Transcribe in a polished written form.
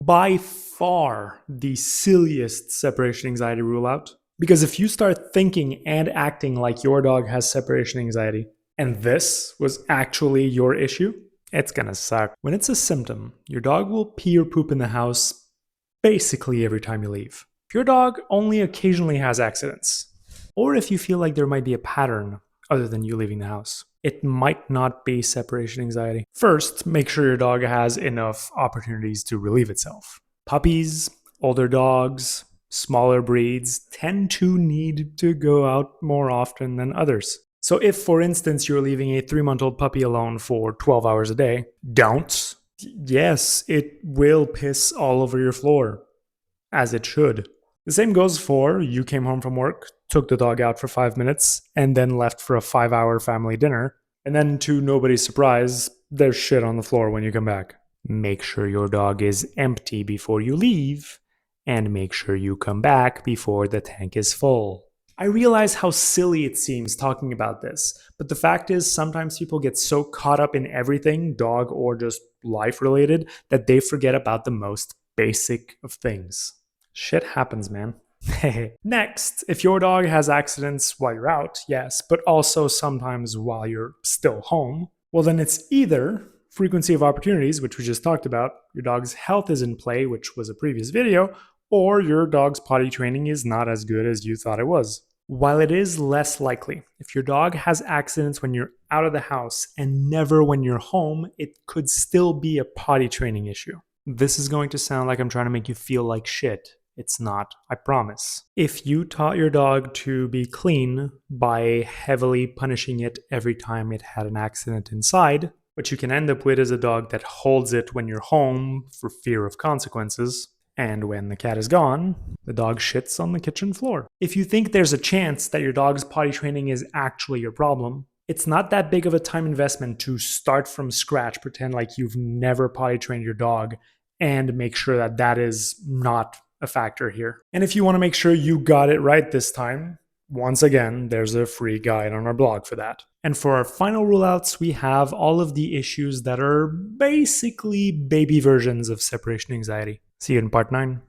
By far the silliest separation anxiety rule out. Because if you start thinking and acting like your dog has separation anxiety, and this was actually your issue, it's gonna suck. When it's a symptom, your dog will pee or poop in the house basically every time you leave. If your dog only occasionally has accidents, or if you feel like there might be a pattern other than you leaving the house, it might not be separation anxiety. First, make sure your dog has enough opportunities to relieve itself. Puppies, older dogs, smaller breeds tend to need to go out more often than others. So if, for instance, you're leaving a 3-month-old puppy alone for 12 hours a day, don't. Yes, it will piss all over your floor, as it should. The same goes for you came home from work, took the dog out for 5 minutes, and then left for a 5-hour family dinner. And then, to nobody's surprise, there's shit on the floor when you come back. Make sure your dog is empty before you leave, and make sure you come back before the tank is full. I realize how silly it seems talking about this, but the fact is sometimes people get so caught up in everything, dog or just life related, that they forget about the most basic of things. Shit happens, man. Next, if your dog has accidents while you're out, yes, but also sometimes while you're still home, well, then it's either frequency of opportunities, which we just talked about, your dog's health is in play, which was a previous video, or your dog's potty training is not as good as you thought it was. While it is less likely, if your dog has accidents when you're out of the house and never when you're home, it could still be a potty training issue. This is going to sound like I'm trying to make you feel like shit. It's not, I promise. If you taught your dog to be clean by heavily punishing it every time it had an accident inside, what you can end up with is a dog that holds it when you're home for fear of consequences, and when the cat is gone, the dog shits on the kitchen floor. If you think there's a chance that your dog's potty training is actually your problem, it's not that big of a time investment to start from scratch, pretend like you've never potty trained your dog, and make sure that that is not a factor here. And if you want to make sure you got it right this time, once again, there's a free guide on our blog for that. And for our final rule outs, we have all of the issues that are basically baby versions of separation anxiety. See you in part 9.